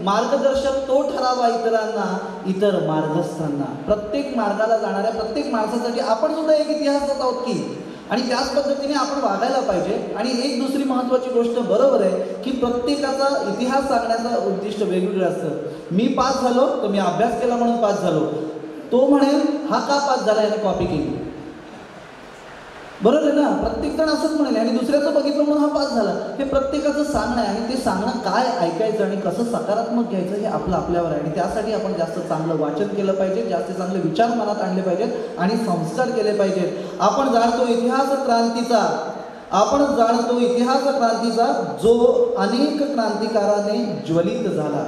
मार्गदर्शक तो ठरावा इतरांना, इतर मार्गस्थांना. प्रत्येक मार्गाला जाणाऱ्या प्रत्येक माणसासाठी आपण सुद्धा एक इतिहासच आहोत की, आणि त्याच पद्धतीने आपण वागायला पाहिजे. आणि एक दुसरी महत्त्वाची गोष्ट बरोबर आहे की प्रत्येकाचा इतिहास सांगण्याचं उद्दिष्ट वेगवेगळं असतं. मी पास झालो तर मी अभ्यास केला म्हणून पास झालो, तो म्हणेल हा का पास झाला याने कॉपी केली. बरोबर आहे ना, प्रत्येकजण असंच म्हणेल आणि दुसऱ्याचं बघितलं म्हणून हा पास झाला. हे प्रत्येकाचं सांगणं आहे आणि ते सांगणं काय ऐकायचं आणि कसं सकारात्मक घ्यायचं हे आपल्यावर आहे. आणि त्यासाठी आपण जास्त चांगलं वाचन केलं पाहिजे, जास्त चांगले विचार मनात आणले पाहिजेत आणि संस्कार केले पाहिजेत. आपण जाणतो इतिहास क्रांतीचा जो अनेक क्रांतिकाराने ज्वलित झाला.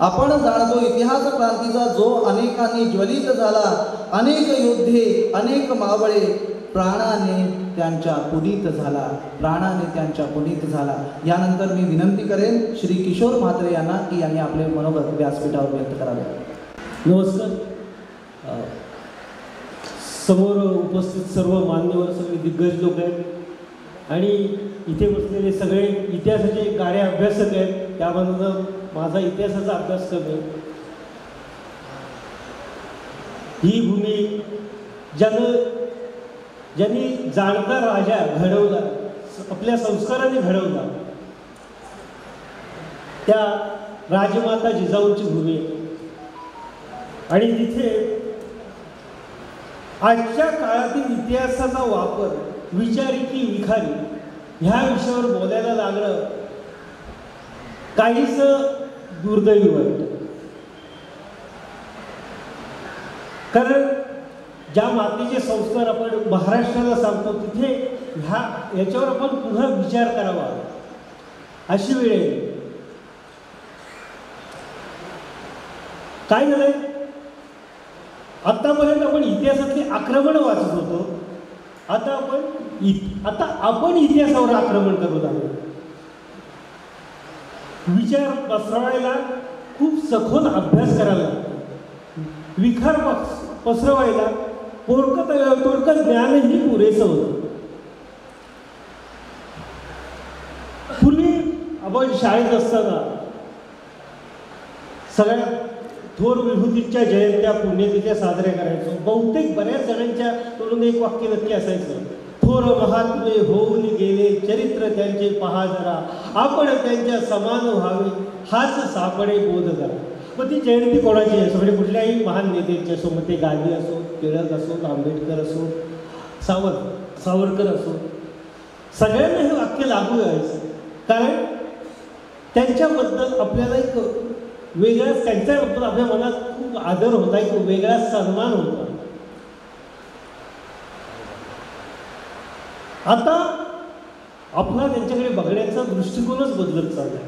आपण जाणतो इतिहास क्रांतीचा जो अनेकांनी ज्वलित झाला. अनेक योद्धे, अनेक मावळे प्राणाने त्यांच्या पुनीत झाला. यानंतर मी विनंती करेन श्री किशोर म्हात्रे यांना की यांनी आपले मनोगत व्यासपीठावर व्यक्त करावे. नमस्कार. समोर उपस्थित सर्व मान्यवर, सगळे दिग्गज लोक आहेत आणि इथे बसलेले सगळे इतिहासाचे गाढे अभ्यासक आहेत. त्यामधून माझा इतिहासाचा अभ्यासक्रम आहे. ही भूमी ज्यांनी जाणता राजा घडवला, आपल्या संस्काराने घडवला, त्या राजमाता जिजाऊंची भूमी आहे. आणि तिथे आजच्या काळातील इतिहासाचा वापर विचारी की विखारी ह्या विषयावर बोलायला लागलं काहीच दुर्दैवी वाटतं. कारण ज्या मातीचे संस्कार आपण महाराष्ट्राला सांगतो तिथे याच्यावर आपण पुन्हा विचार करावा अशी वेळ आहे. काय झालंय, आतापर्यंत आपण इतिहासातली आक्रमण वाचत होतो, आता आपण इतिहासावर आक्रमण करत आहोत. विचार पसरवायला खूप सखोल अभ्यास करायला लागतो. विखार पसरवायला थोडकं ज्ञानही पुरेसं होतं. पूर्वी आपण शाळेत असताना सगळ्या थोर विभूतीच्या जयंत्या, पुण्यतिथ्या साजऱ्या करायचो. बहुतेक बऱ्याच जणांच्या तोंडून एक वाक्य नक्की असायचं, थोर महात्मे होऊन गेले, चरित्र त्यांचे पहा जरा, आपण त्यांच्या समान व्हावे, हाच सापडे बोध करा. मग ती जयंती कोणाची असो, म्हणजे कुठल्याही महान नेत्याची असो, मग ते गांधी असो, टिळक असो, आंबेडकर असो, सावरकर असो, सगळ्यांना हे वाक्य लागू व्हायचं. कारण त्यांच्याबद्दल आपल्याला एक वेगळाच, त्यांच्याबद्दल आपल्या मनात खूप आदर होता, एक वेगळा सन्मान होता. आता आपला त्यांच्याकडे बघण्याचा दृष्टिकोनच बदलत चालला.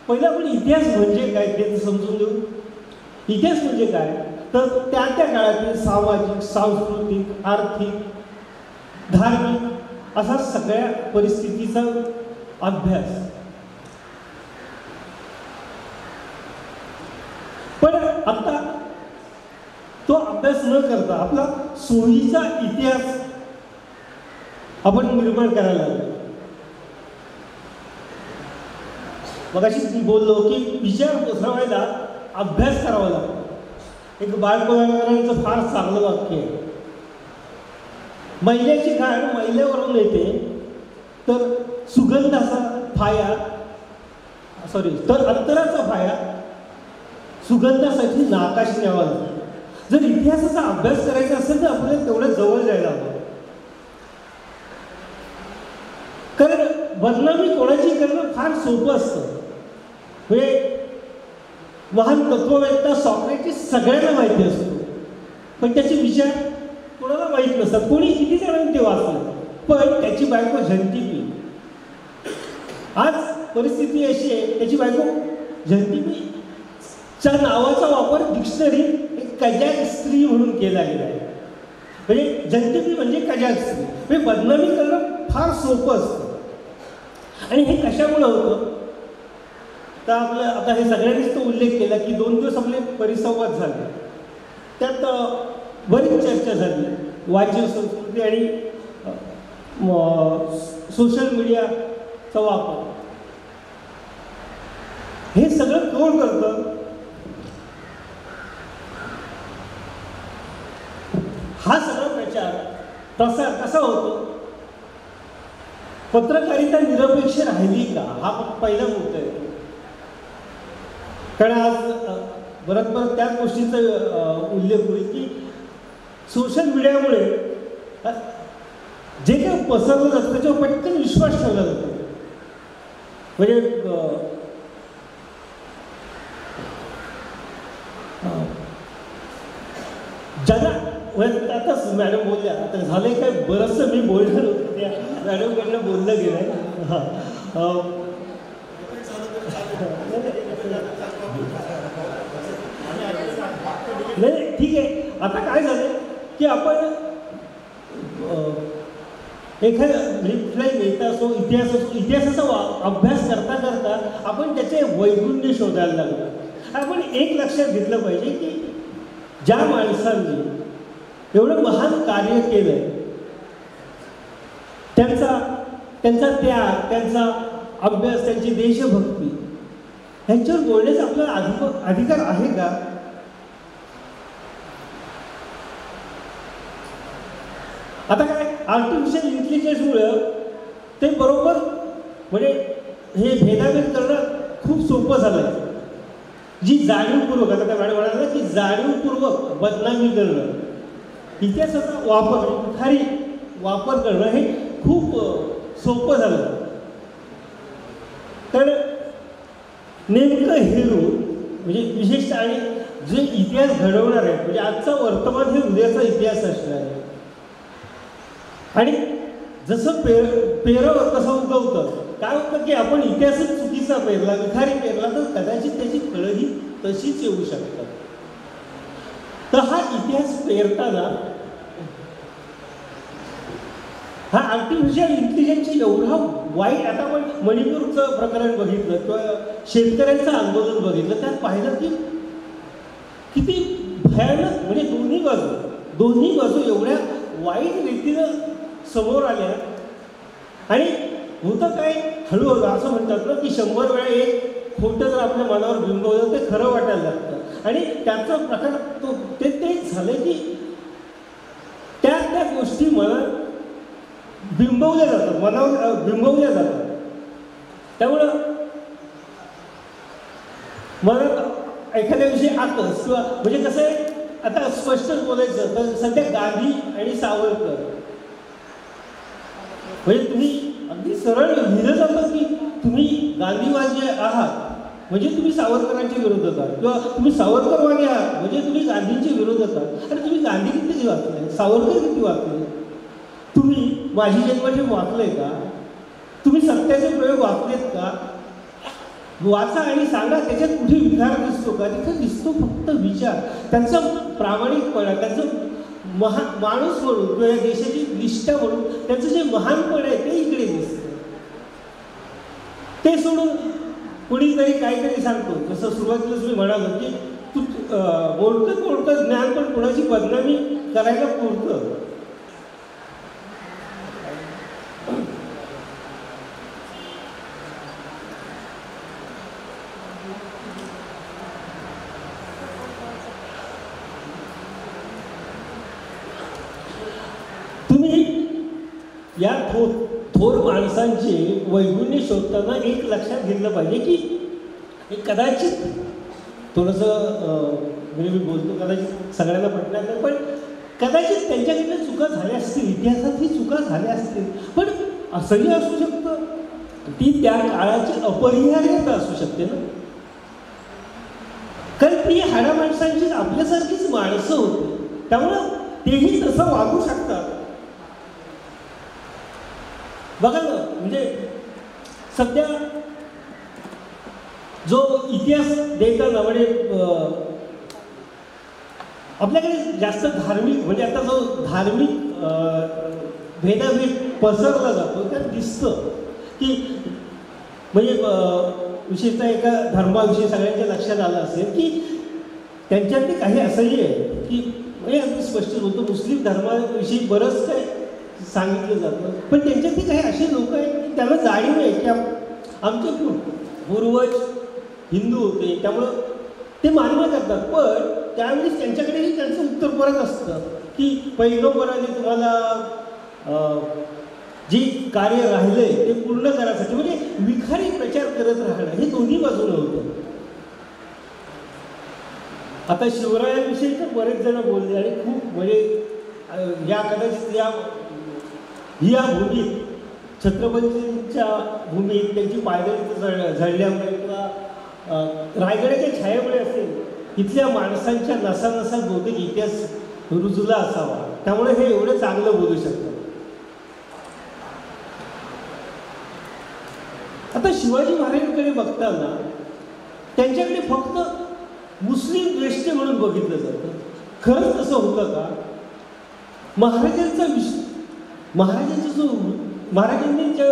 पहिला आपण इतिहास म्हणजे काय ते समजून घेऊ. इतिहास म्हणजे काय, तर त्या काळातील सामाजिक, सांस्कृतिक, आर्थिक, धार्मिक असा सगळ्या परिस्थितीचा अभ्यास. पण आता तो अभ्यास न करता आपला सोयीचा इतिहास आपण निर्माण करायला लागलो. मगाशीच मी बोललो की विचार पसरवायला अभ्यास करावा लागतो. एक बाळगंगाधरांचं फार चांगलं वाक्य आहे, मैल्याची घाण मैल्यावरून येते तर अंतराचा फाया सुगंधासाठी नाकाश न्यावा लागतो. जर इतिहासाचा अभ्यास करायचा असेल तर आपल्याला तेवढं जवळ जायला हवं. कारण बदनामी कोणाची करणं फार सोपं असतं. म्हणजे महान तत्ववेत्ता सॉक्रेटिस सगळ्यांना माहिती असतो, पण त्याचे विचार कोणाला माहीत नसतात. कोणी किती जणांनी ते वाचलं, पण त्याची बायको झंटिपी. आज परिस्थिती अशी आहे, त्याची बायको झंटिपीच्या नावाचा वापर डिक्शनरीत एक कजाक स्त्री म्हणून केला गेला आहे. म्हणजे झंटिपी म्हणजे कजाक स्त्री. म्हणजे बदनामी करणं फार सोपं असतं. आणि हे कशामुळे होतं तर आपलं आता हे सगळ्यांनीच तो उल्लेख केला की 2 दिवस आपले परिसंवाद झाले, त्यात बरीच चर्चा झाली. वाचन संस्कृती आणि सोशल मीडियाचा वापर. हे सगळं कोण करतं? हा सगळा प्रसार कसा होतो? पत्रकारिता निरपेक्ष राहिली का? हा पहिला मुद्दा आहे. कारण आज परत त्याच गोष्टीचा उल्लेख होईल की सोशल मीडियामुळे जे काही पसरलं जातं त्याच्यावर पटकन विश्वास ठेवला जातो. म्हणजे ज्यांना आताच मॅडम बोलल्या, आता झालंय काय बरंचसं मी बोलणार होतो त्या मॅडमकडनं बोललं गेलंय. नाही ठीक आहे. आता काय झालं की आपण एखाद्या इतिहासाचा अभ्यास करता करता आपण त्याचे वैगुण्य शोधायला लागलो. आपण एक लक्षात घेतलं पाहिजे की ज्या माणसांनी एवढं महान कार्य केलंय त्यांचा त्याग, त्यांचा अभ्यास, त्यांची देशभक्ती ह्यांच्यावर बोलण्याचा आपल्याला अधिकार आहे का? आता काय आर्टिफिशियल इंटेलिजन्समुळं ते बरोबर म्हणजे हे भेदाभेद करणं खूप सोपं झालं आहे. जी जाणीवपूर्वक, आता काय मॅडम म्हणाला की जाणीवपूर्वक बदनामी करणं, इतिहासाचा वापर वापर करणं हे खूप सोपं झालं. तर नेमकं हे रूप म्हणजे विशेषतः आणि जे इतिहास घडवणार आहे म्हणजे आजचा वर्तमान हे उद्याचा इतिहास असणार आहे. आणि जसं पेरावं तसं उगवतं. काय होतं की आपण इतिहासच चुकीचा पेरला, विखारी पेरला तर कदाचित त्याची फळंही तशीच येऊ शकतात. तर हा इतिहास पेरताना हा आर्टिफिशियल इंटेलिजन्सची एवढा वाईट, आता आपण मणिपूरचं प्रकरण बघितलं किंवा शेतकऱ्यांचं आंदोलन बघितलं, त्यात पाहिलं की किती भयानक म्हणजे दोन्ही बाजू एवढ्या वाईट रीतीनं समोर आल्या. आणि होतं काय, हळूहळू असं म्हणतात ना की 100 वेळा एक खोटं जर आपल्या मनावर बिंबवलं ते खरं वाटायला लागतं. आणि त्याचं प्रकार तेच झालं की त्या गोष्टी मनात बिंबवल्या जातात, मनावर बिंबवल्या जातात. त्यामुळं मनात एखाद्याविषयी आकस किंवा म्हणजे कसं आहे, आता स्पष्टच बोलायचं तर सध्या गांधी आणि सावरकर म्हणजे तुम्ही अगदी सरळ लिहिलं जातं की तुम्ही गांधीवादी आहात म्हणजे तुम्ही सावरकरांच्या विरोधात आहात, किंवा तुम्ही सावरकरवादी आहात म्हणजे तुम्ही गांधींच्या विरोधात आहात. आणि तुम्ही गांधी किती वाचले, सावरकर किती वाचले, तुम्ही माझी जन्माचे वाचले का, तुम्ही सत्याचे प्रयोग वाचलेत का? वाचा आणि सांगा त्याच्यात कुठे विकार दिसतो का? तिथं दिसतो फक्त विचार, त्यांचा प्रामाणिकपणा, त्यांचं माणूस म्हणून किंवा या देशाची निष्ठा म्हणून त्यांचं जे महानपण आहे ते इकडे दिसतं. ते सोडून कुणीतरी काहीतरी सांगतो, जसं सुरुवातीला तुम्ही म्हणालो की तू बोलतं ज्ञान पण कुणाची बदनामी करायला पुरतं. या थोर माणसांचे वैगुण्य शोधताना एक लक्षात घेतलं पाहिजे की कदाचित थोडंसं म्हणजे मी बोलतो कदाचित सगळ्यांना पटणार नाही, पण कदाचित त्यांच्याकडनं चुका झाल्या असतील, इतिहासातही चुका झाल्या असतील, पण असंही असू शकतं ती त्या काळाची अपरिहार्यता असू शकते ना. कारण ती हाडा माणसांची आपल्यासारखीच माणसं होती, त्यामुळं तेही तसं वागू शकतात. बघा ना, म्हणजे सध्या जो इतिहास देताना म्हणजे आपल्याकडे जास्त धार्मिक म्हणजे आता जो धार्मिक भेदाभेद पसरला जातो त्यात दिसतं की म्हणजे विशेषतः एका धर्माविषयी सगळ्यांच्या लक्षात आलं असेल की त्यांच्यातले काही असंही आहे की म्हणजे अगदी स्पष्ट बोलतो मुस्लिम धर्माविषयी बरंच काय सांगितलं जातं, पण त्यांच्यातले काही असे लोक आहेत की त्यांना जाणीव आहे की आमचे पूर्वज हिंदू होते, त्यामुळं ते मान्य करतात. पण त्यावेळेस त्यांच्याकडेही त्यांचं उत्तर परत असतं की पैगंबराने तुम्हाला जे कार्य राहिले ते पूर्ण करायसाठी, म्हणजे विखारी प्रचार करत राहणं हे दोन्ही बाजूनं होतं. आता शिवरायांविषयी तर बरेच जण बोलले आणि खूप म्हणजे या कदाचित या भूमीत छत्रपतींच्या भूमीत त्यांची पायदळी झळल्यामुळे किंवा रायगडाच्या छायेमुळे असेल, इथल्या माणसांच्या नसानसा बहुतेक इतिहास रुजला असावा, त्यामुळे हे एवढं चांगलं बोलू शकतं. आता शिवाजी महाराजांकडे बघताना त्यांच्याकडे फक्त मुस्लिम द्वेष्टे म्हणून बघितलं जातं. खरंच तसं होतं का? महाराजांनी जो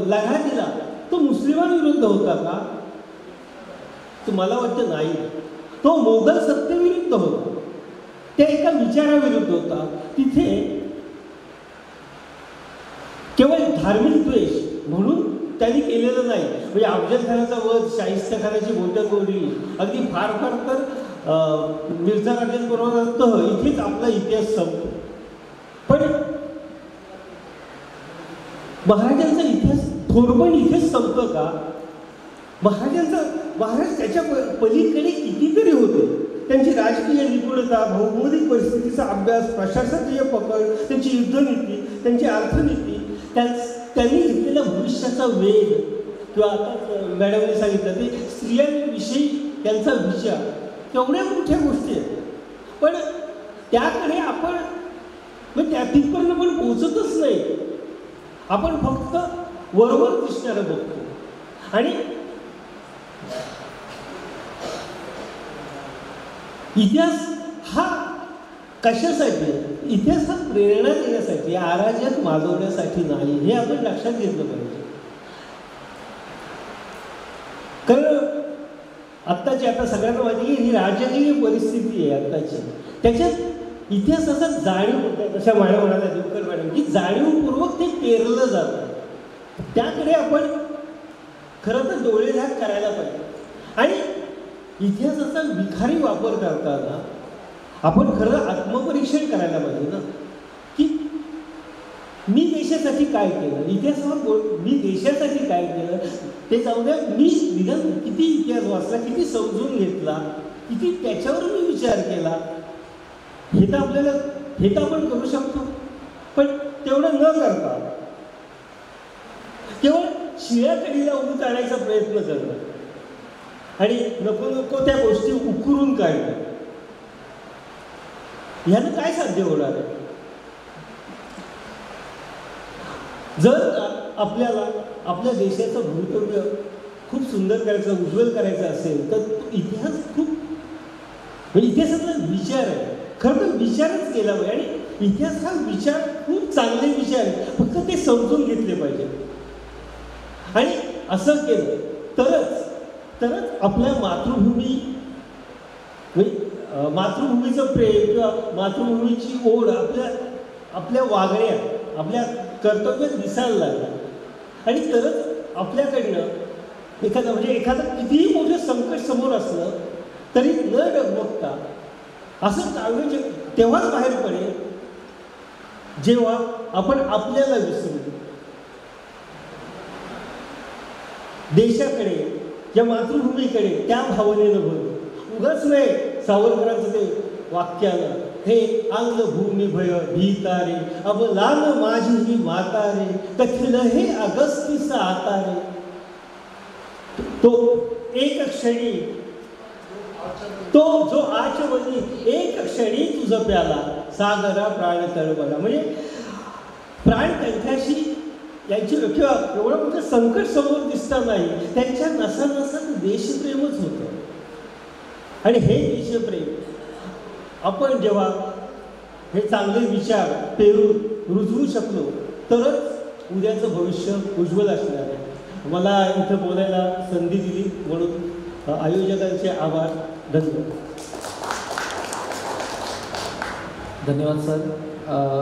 लढा दिला तो मुस्लिमांविरुद्ध होता का? तर मला वाटतं नाही. तो मोगल सत्तेविरुद्ध होता, त्या एका विचाराविरुद्ध होता. तिथे केवळ धार्मिक द्वेष म्हणून त्यांनी केलेलं नाही. म्हणजे अफजल खानाचा वध, शाहिस्ता खानाची बोटं तोडली, अगदी फार फार तर मिर्झा राजेंबरोबर इथेच आपला इतिहास संपतो. पण महाराजांचा इतिहास थोरपण इथेच संपतो का? महाराज त्याच्या पलीकडे कितीतरी होते. त्यांची राजकीय निपुणता, भौगोलिक परिस्थितीचा अभ्यास, प्रशासकीय पकड, त्यांची युद्धनीती, त्यांची अर्थनीती, त्यांनी घेतलेला भविष्याचा वेध, किंवा आता मॅडमने सांगितलं ते स्त्रियांविषयी त्यांचा विचार, तेवढ्या मोठ्या गोष्टी आहेत. पण त्याकडे आपण त्या तिथपर्यंत पण पोचतच नाही. आपण फक्त वरवर दिसणारं बघतो. आणि इतिहास हा कशासाठी? इतिहास हा प्रेरणा देण्यासाठी, अराजक माजवण्यासाठी नाही, हे आपण लक्षात घेतलं पाहिजे. कारण आत्ताची, आता सगळ्यांना माहिती की ही राजकीय परिस्थिती आहे आत्ताची, त्याच्यात इतिहासाचा जाणीव होते. तशा मॅडम म्हणाल्या, देवकर मॅडम, की जाणीवपूर्वक ते पेरलं जातं. त्याकडे आपण खरं तर डोळे झाक करायला पाहिजे. आणि इतिहासाचा विखारी वापर करताना आपण खरं आत्मपरीक्षण करायला पाहिजे ना, की मी देशासाठी काय केलं. इतिहासावर मी देशासाठी काय केलं ते जाऊ द्या, मी निदान किती इतिहास वाचला, किती समजून घेतला, किती त्याच्यावर मी विचार केला, हे तर आपण करू शकतो. पण तेवढं न करता केवळ शिळ्या कढीला उभं आणायचा प्रयत्न करणं आणि नको त्या गोष्टी उकरून काढणं, ह्यानं काय साध्य होणार आहे? जर आपल्याला आपल्या देशाचं भवितव्य खूप सुंदर करायचं, उज्ज्वल करायचं असेल, तर इतिहास खूप, म्हणजे इतिहासातला विचार आहे, खरं तर विचारच केला पाहिजे. आणि इतिहास हा विचार खूप चांगले विचार आहे, फक्त ते समजून घेतले पाहिजे. आणि असं केलं तरच आपल्या मातृभूमीचं प्रेम किंवा मातृभूमीची ओढ आपल्या वागण्यात, आपल्या कर्तव्यात दिसायला लागलं. आणि तरच आपल्याकडनं एखादं कितीही मोठं संकट समोर असलं तरी न डगमगता असं काव्य तेव्हाच बाहेर पडेल जेव्हा आपण आपल्याला विसरू, देशाकडे, या मातृभूमीकडे त्या भावनेनं बोलू. उगाच नाही सावरकरांचं ते वाक्यानं, हे अंग भूमी भय भीतारे, अब लान माझी ही मातारे, कथिल हे अगस्तीस आतारे. तो एक क्षणी, तो जो आचमनी एक क्षणी तुझं प्याला, सागरा प्राण तळमळला. म्हणजे प्राण त्यांच्याशी यांची, किंवा एवढं मोठं संकट समोर दिसता नाही, त्यांच्या नसानसात देशप्रेमच होतं. आणि हे देशप्रेम आपण जेव्हा हे चांगले विचार पेरून रुजवू शकलो तरच उद्याचं भविष्य उज्ज्वल असणार आहे. मला इथं बोलायला संधी दिली म्हणून आयोजकांचे आभार. धन्यवाद. धन्यवाद सर,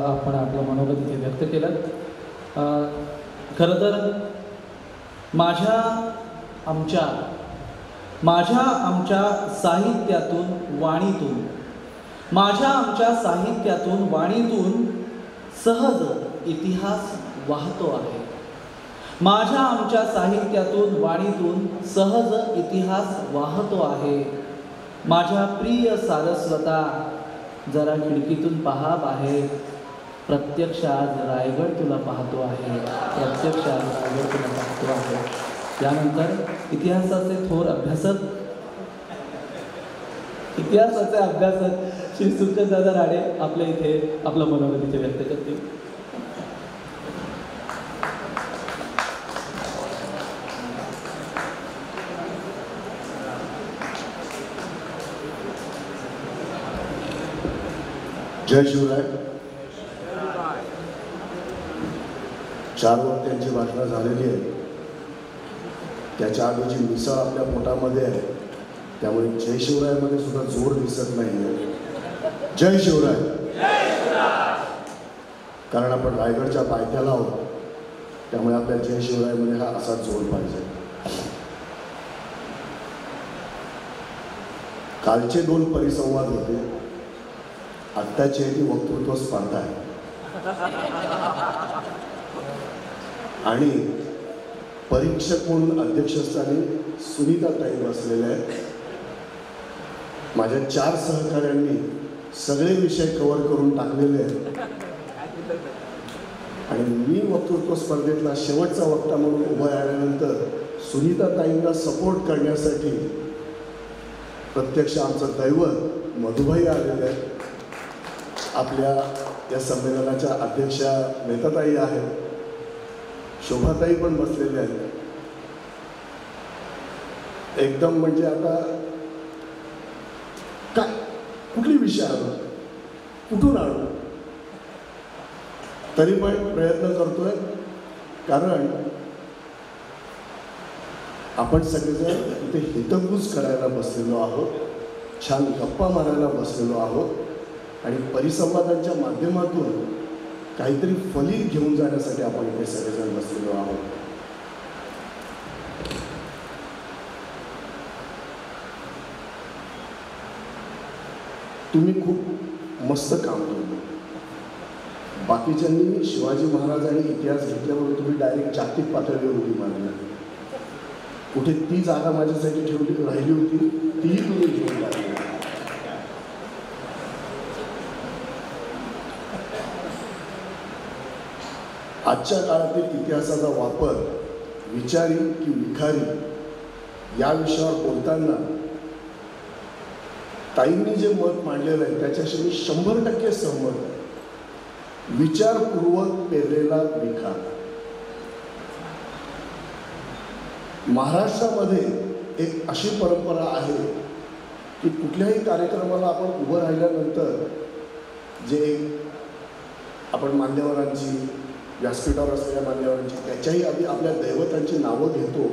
आपण आपलं मनोगत इथे व्यक्त केलं. खरं तर आमच्या माझ्या आमच्या साहित्यातून वाणीतून, माझ्या आमच्या साहित्यातून वाणीतून सहज इतिहास वाहतो आहे. माझ्या आमच्या साहित्यातून वाणीतून सहज इतिहास वाहतो आहे. माझ्या प्रिय सारस्वता, जरा खिडकीतून पहा बाहेर, प्रत्यक्ष आज रायगड तुला पाहतो आहे, प्रत्यक्ष आज रायगड तुला पाहतो आहे. त्यानंतर इतिहासाचे थोर अभ्यासक, इतिहासाचे अभ्यासक श्री सुखदादा राणे आपल्या इथे आपलं मनोगत इथे व्यक्त करतील. जय शिवराय. 4 वक्त्यांची भाषणं झालेली आहे. त्याच्या आधीची मिसळ आपल्या पोटामध्ये आहे, त्यामुळे जय शिवरायमध्ये सुद्धा जोर दिसत नाही आहे. जय शिवराय. कारण आपण रायगडच्या पायथ्याला आहोत, त्यामुळे आपल्या जय शिवरायमध्ये हा असा जोर पाहिजे. कालचे 2 परिसंवाद होते, आत्ताची ती वक्तृत्व स्पर्धा आहे. आणि परीक्षक म्हणून अध्यक्षस्थानी सुनीताताई बसलेल्या आहेत. माझ्या 4 सहकाऱ्यांनी सगळे विषय कव्हर करून टाकलेले आहेत आणि मी वक्तृत्व स्पर्धेतला शेवटचा वक्ता म्हणून उभा राहिल्यानंतर सुनीताताईंना सपोर्ट करण्यासाठी प्रत्यक्ष आमचं दैवत मधुबाई आलेले आहेत. आपल्या या संमेलनाच्या अध्यक्षा नेताताई आहेत, शोभाताई पण बसलेल्या आहेत. एकदम म्हणजे आता काय कुठली विषय आणू, कुठून आणू, तरी पण प्रयत्न करतोय. कारण आपण सगळेजण इथे हितगुज करायला बसलेलो आहोत, छान गप्पा मारायला बसलेलो आहोत आणि परिसंवादांच्या माध्यमातून काहीतरी फलित घेऊन जाण्यासाठी आपण इथे सगळेजण बसलेलो आहोत. तुम्ही खूप मस्त काम केलं. बाकीच्यांनी शिवाजी महाराज आणि इतिहास घेतल्यावर तुम्ही डायरेक्ट जागतिक पातळीवर उडी मारली. कुठे ती जागा माझ्यासाठी ठेवली राहिली होती, तीही तुम्ही घेऊन लागली. आजच्या काळातील इतिहासाचा वापर विचारी की विखारी या विषयावर बोलताना ताईंनी जे मत मांडलेलं आहे त्याच्याशी मी 100% सहमत आहे. विचारपूर्वक पेरलेला विखार. महाराष्ट्रामध्ये एक अशी परंपरा आहे की कुठल्याही कार्यक्रमाला आपण उभं राहिल्यानंतर जे आपण मान्यवरांची, व्यासपीठावर असलेल्या मान्यवरांची, त्याच्याही आधी आपल्या दैवतांची नावं घेतो.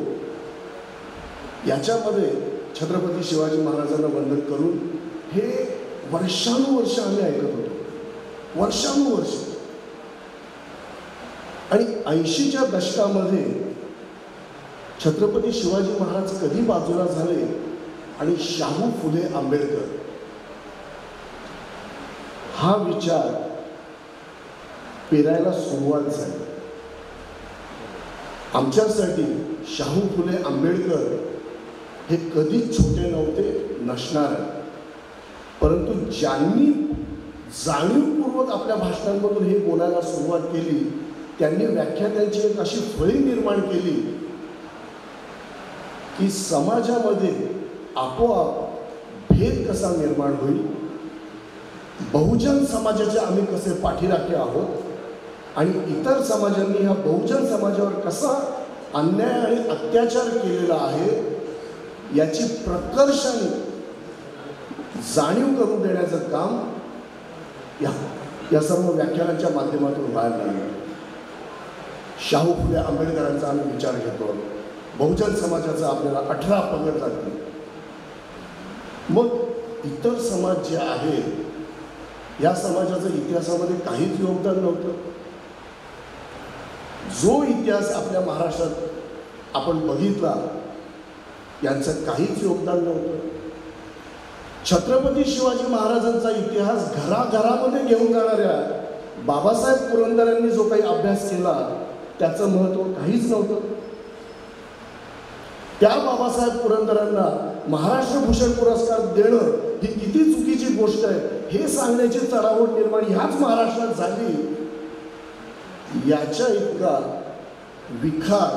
याच्यामध्ये छत्रपती शिवाजी महाराजांना वंदन करून हे वर्षानुवर्ष आम्ही ऐकत होतो, वर्षानुवर्ष. आणि 80च्या दशकामध्ये छत्रपती शिवाजी महाराज कधी बाजूला झाले आणि शाहू फुले आंबेडकर हा विचार पेरायला सुरुवात झाली. आमच्यासाठी शाहू फुले आंबेडकर हे कधीच छोटे नव्हते, नसणार. परंतु ज्यांनी जाणीवपूर्वक आपल्या भाषणांमधून हे बोलायला सुरुवात केली त्यांनी व्याख्यात्यांची एक अशी फळी निर्माण केली की समाजामध्ये आपोआप भेद कसा निर्माण होईल, बहुजन समाजाचे आम्ही कसे पाठीराखे आहोत आणि इतर समाजांनी ह्या बहुजन समाजावर कसा अन्याय आणि अत्याचार केलेला आहे याची प्रकर्षाने जाणीव करून देण्याचं काम या सर्व व्याख्यानांच्या माध्यमातून व्हायला लागलं. शाहू फुले आंबेडकरांचा आम्ही विचार घेतो, बहुजन समाजाचा आपल्याला 18 पगड लागते. मग इतर समाज जे आहे या समाजाचं इतिहासामध्ये काहीच योगदान नव्हतं. जो इतिहास आपल्या महाराष्ट्रात आपण बघितला यांचं काहीच योगदान नव्हतं. छत्रपती शिवाजी महाराजांचा इतिहास घराघरामध्ये घेऊन जाणाऱ्या बाबासाहेब पुरंदरेंनी जो काही अभ्यास केला त्याचं महत्त्व काहीच नव्हतं. त्या बाबासाहेब पुरंदरेंना महाराष्ट्र भूषण पुरस्कार देणं ही किती चुकीची गोष्ट आहे हे सांगण्याची चढाओढ निर्माण ह्याच महाराष्ट्रात झाली. याच्या इतका विखार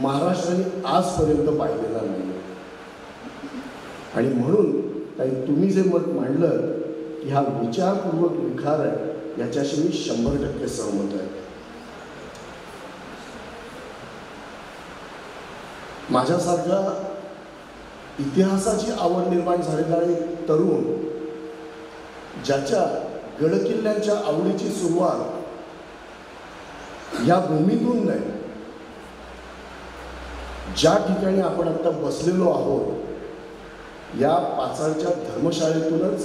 महाराष्ट्राने आजपर्यंत पाहिलेला नाही. आणि म्हणून तुम्ही जे मत मांडलं की हा विचारपूर्वक विखार आहे याच्याशी मी 100% सहमत आहे. माझ्यासारखा इतिहासाची आवड निर्माण झालेला एक तरुण ज्याच्या गडकिल्ल्यांच्या आवडीची सुरुवात या भूमीतून नाही, ज्या ठिकाणी आपण आता बसलेलो आहोत या पाचारच्या धर्मशाळेतूनच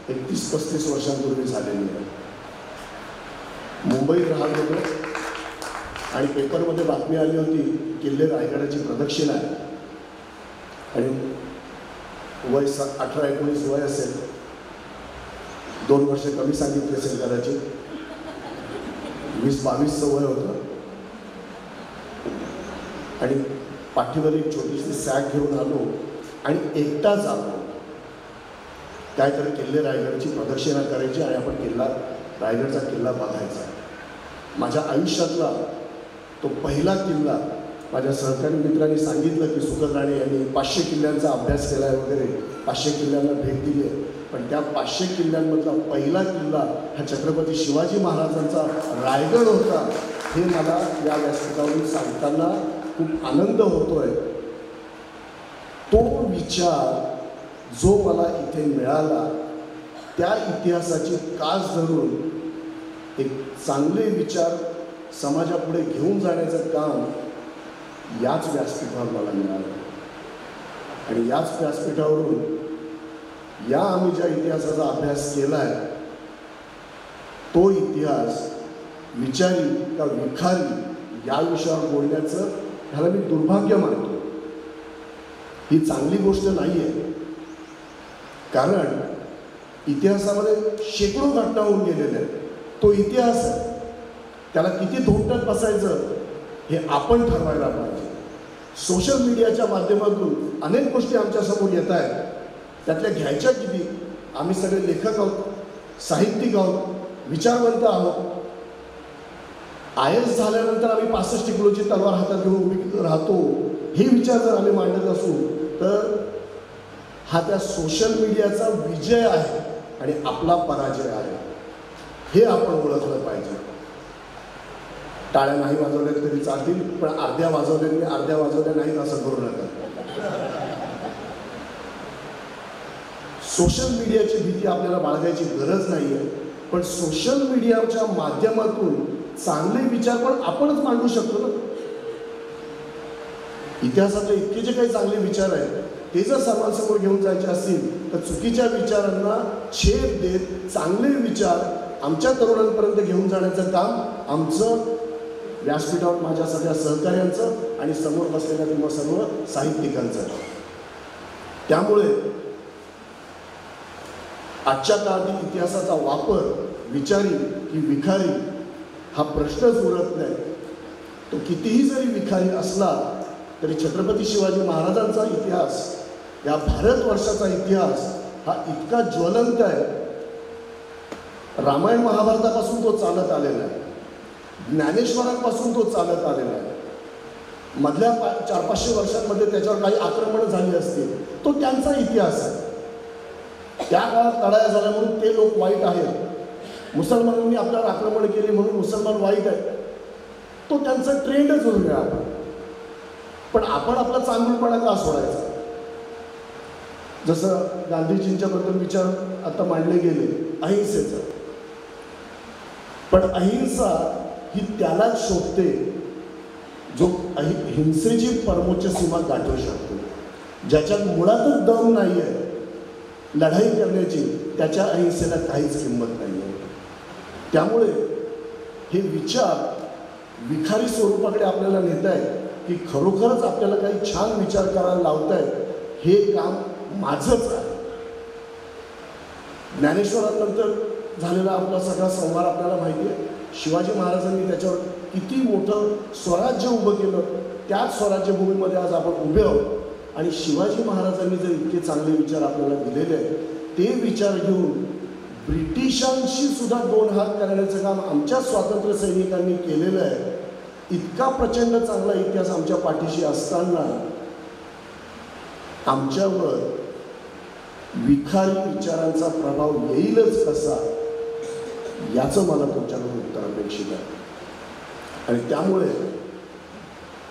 31-35 वर्षांपूर्वी झालेली आहे. मुंबईत राहत होतो आणि पेपरमध्ये बातमी आली होती किल्ले रायगडाची प्रदक्षिणा आहे आणि वय 18-19 वय असेल, 2 वर्ष कमी सांगितले असेल कदाचित, 20-22 वय होतं. आणि पाठीवर एक छोटीशी सॅक घेऊन आलो आणि एकटाच आलो. काय तर किल्ले रायगडची प्रदक्षिणा करायची आणि आपण रायगडचा किल्ला बघायचा. माझ्या आयुष्यातला तो पहिला किल्ला. माझ्या सहकारी मित्रांनी सांगितलं की सुखद राणे यांनी 500 किल्ल्यांचा अभ्यास केला आहे वगैरे, 500 किल्ल्यांना भेट दिली आहे. पण त्या 500 किल्ल्यांमधला पहिला किल्ला हा छत्रपती शिवाजी महाराजांचा रायगड होता. हे मला या व्यासपीठावरून सांगताना खूप आनंद होतोय. तो विचार जो मला इथे मिळाला त्या इतिहासाची कास धरून एक चांगले विचार समाजापुढे घेऊन जाण्याचं काम याच व्यासपीठावर मला मिळालं. आणि याच व्यासपीठावरून या आम्ही ज्या इतिहासाचा अभ्यास केला आहे तो इतिहास विचारी का विखारी या विषयावर बोलण्याचं ह्याला मी दुर्भाग्य मानतो. ही चांगली गोष्ट नाही आहे, कारण इतिहासामध्ये शेकडो घटना होऊन गेलेल्या आहेत. तो इतिहास आहे, त्याला किती धोक्यात बसायचं हे आपण ठरवायला पाहिजे. सोशल मीडियाच्या माध्यमातून अनेक गोष्टी आमच्यासमोर येत आहेत, त्यातल्या घ्यायच्या किती. आम्ही सगळे लेखक आहोत, साहित्यिक आहोत, विचारवंत आहोत. IAS झाल्यानंतर आम्ही 65 किलोची तलवार हातात घेऊन उभी राहतो हे विचार जर आम्ही मांडत असू तर हा त्या सोशल मीडियाचा विजय आहे आणि आपला पराजय आहे हे आपण ओळखलं पाहिजे. टाळ्या नाही वाजवल्या तरी चालतील, पण अर्ध्या वाजवल्या नाहीत असं करू नका. सोशल मीडियाची भीती आपल्याला बाळगायची गरज नाही आहे, पण सोशल मीडियाच्या माध्यमातून चांगले विचार पण आपणच मांडू शकतो ना. इतिहासातले इतके जे काही चांगले विचार आहेत ते जर सर्वांसमोर घेऊन जायचे असतील तर चुकीच्या विचारांना छेद देत चांगले विचार आमच्या तरुणांपर्यंत घेऊन जाण्याचं काम आमचं व्यासपीठावर माझ्या सगळ्या सहकार्यांचं आणि समोर बसलेल्या किंवा सर्व साहित्यिकांचं. त्यामुळे आजच्या काळातील इतिहासाचा वापर विचारी की विखारी हा प्रश्नच उरत नाही. तो कितीही जरी विखारी असला तरी छत्रपती शिवाजी महाराजांचा इतिहास, या भारतवर्षाचा इतिहास हा इतका ज्वलंत आहे. रामायण महाभारतापासून तो चालत आलेला आहे, ज्ञानेश्वरांपासून तो चालत आलेला आहे. मधल्या 400-500 वर्षांमध्ये त्याच्यावर काही आक्रमणं झाली असतील, तो त्यांचा इतिहास आहे. त्या काळात लढाया झाल्या म्हणून ते लोक वाईट आहेत, मुसलमानांनी आपल्यावर आक्रमण केले म्हणून मुसलमान वाईट आहे, तो त्यांचा ट्रेंडच होऊन मिळाला. पण आपण आपला चांगुलपणा का सोडायचा. जसं गांधीजींच्या बद्दल विचार आता मांडले गेले अहिंसेचं, पण अहिंसा ही त्यालाच शोधते जो हिंसेची परमोच्च सीमा गाठवू शकतो. ज्याच्यात मुळातच दम नाही आहे लढाई करण्याची, त्याच्या अहिंसेला काहीच किंमत नाही आहे. त्यामुळे हे विचार विखारी स्वरूपाकडे आपल्याला नेत आहेत की खरोखरच आपल्याला काही छान विचार करायला लावतायत, हे काम माझंच आहे. ज्ञानेश्वरानंतर झालेला आपला सगळा संवाद आपल्याला माहिती आहे. शिवाजी महाराजांनी त्याच्यावर किती मोठं स्वराज्य उभं केलं. त्याच स्वराज्यभूमीमध्ये आज आपण उभे आहोत. आणि शिवाजी महाराजांनी जर इतके चांगले विचार आपल्याला दिलेले आहेत, ते विचार घेऊन ब्रिटिशांशी सुद्धा दोन हात करण्याचं काम आमच्या स्वातंत्र्य सैनिकांनी केलेलं आहे. इतका प्रचंड चांगला इतिहास आमच्या पाठीशी असताना आमच्यावर विखारी विचारांचा प्रभाव येईलच कसा, याचं मला तुमच्याकडून उत्तर अपेक्षित आहे. आणि त्यामुळे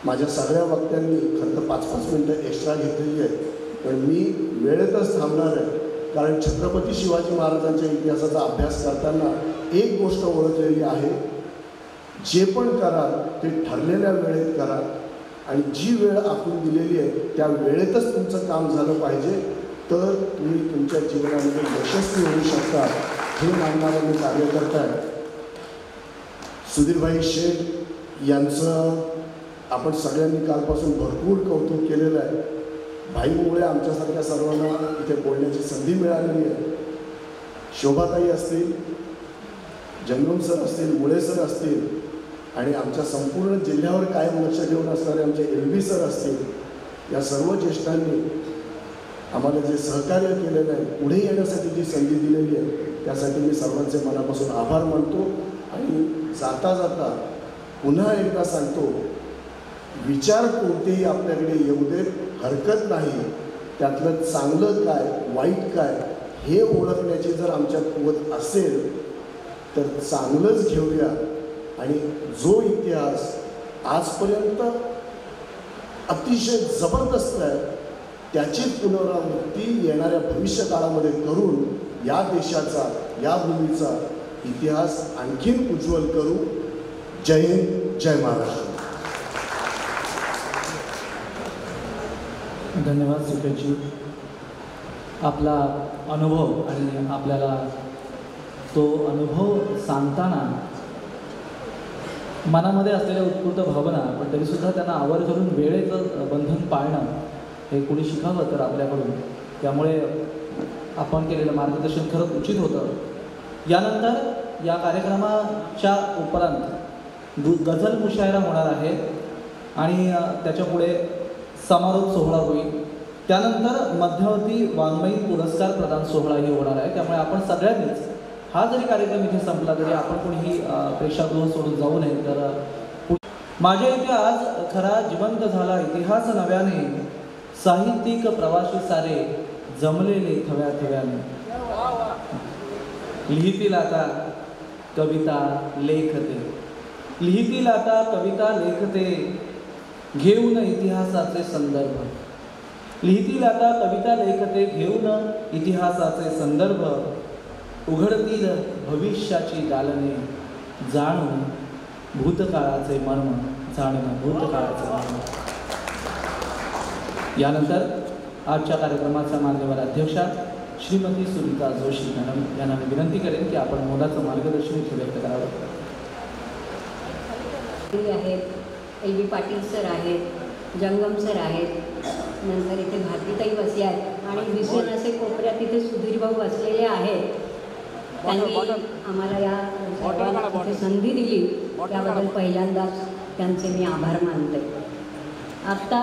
माझ्या सगळ्या वक्त्यांनी खरं तर 5-5 मिनटं एक्स्ट्रा घेतलेली आहे, पण मी वेळेतच थांबणार आहे. कारण छत्रपती शिवाजी महाराजांच्या इतिहासाचा अभ्यास करताना एक गोष्ट ओळखलेली आहे, जे पण कराल ते ठरलेल्या वेळेत करा आणि जी वेळ आखून दिलेली आहे त्या वेळेतच तुमचं काम झालं पाहिजे, तर तुम्ही तुमच्या जीवनामध्ये यशस्वी होऊ शकता, हे मानणारा मी कार्यकर्ता आहे. सुधीरभाई शेठ यांचं आपण सगळ्यांनी कालपासून भरपूर कौतुक केलेलं आहे. भाईमुळे आमच्यासारख्या सर्वांना इथे बोलण्याची संधी मिळालेली आहे. शोभाताई असतील, जंगम सर असतील, मुळे सर असतील आणि आमच्या संपूर्ण जिल्ह्यावर कायम लक्ष ठेवून असणारे आमचे LB सर असतील, या सर्व ज्येष्ठांनी आम्हाला जे सहकार्य केलेलं आहे, पुढे येण्यासाठी जी संधी दिलेली आहे, त्यासाठी मी सर्वांचे मनापासून आभार मानतो. आणि जाता जाता पुन्हा एकदा सांगतो, विचार कोणतेही आपल्याकडे येऊ देत, हरकत नाही. त्यातलं चांगलं काय वाईट काय हे ओळखण्याची जर आमच्यात कुवत असेल तर चांगलंच घेऊया. आणि जो इतिहास आजपर्यंत अतिशय जबरदस्त आहे, त्याची पुनरावृत्ती येणाऱ्या भविष्य काळामध्ये करून या देशाचा, या भूमीचा इतिहास आणखीन उज्ज्वल करू. जय हिंद, जय महाराष्ट्र. धन्यवाद सुकेशजी. आपला अनुभव आणि आपल्याला तो अनुभव सांगताना मनामध्ये असलेल्या उत्स्फूर्त भावना, पण तरीसुद्धा त्यांना आवर करून वेळेचं बंधन पाळणं हे कोणी शिकावं तर आपल्याकडून. त्यामुळे आपण केलेलं मार्गदर्शन खरंच उचित होतं. यानंतर या कार्यक्रमाच्या उपरांत गझल मुशायरा होणार आहे आणि त्याच्या पुढे समारोप सोहळा होईल. त्यानंतर मध्यवर्ती वाङ्मयी पुरस्कार प्रदान सोहळाही होणार आहे. त्यामुळे आपण सगळ्यांनीच हा जरी कार्यक्रम इथे संपला तरी आपण कोणीही प्रेक्षागृह सोडून जाऊ नये. तर माझ्या इतिहास खरा जिवंत झाला इतिहास नव्याने, साहित्यिक प्रवासी सारे जमलेले थव्या थव्याने. लिहितील आता कविता लेखते, लिहितील आता कविता लेखते, घेऊन इतिहासाचे संदर्भ. लिहितील आता कविता लेखते, घेऊन इतिहासाचे संदर्भ. उघडतील भविष्याची दालने, जाणून भूतकाळाचे मर्म, जाणून भूतकाळाचे मर्म. यानंतर आजच्या कार्यक्रमाचा मान्यवर अध्यक्षा श्रीमती सुनीता जोशी यांना मी विनंती करेन की आपण मोलाचं मार्गदर्शन इथे व्यक्त करावं. आहेत LB पाटील सर आहेत, जंगम सर आहेत, नंतर इथे भारतीताई बसल्या आहेत आणि दिसेल असे कोपऱ्यात तिथे सुधीरभाऊ बसलेले आहेत. त्यांनी आम्हाला या सर्वांना संधी दिली, त्याबद्दल पहिल्यांदाच त्यांचे मी आभार मानते. आत्ता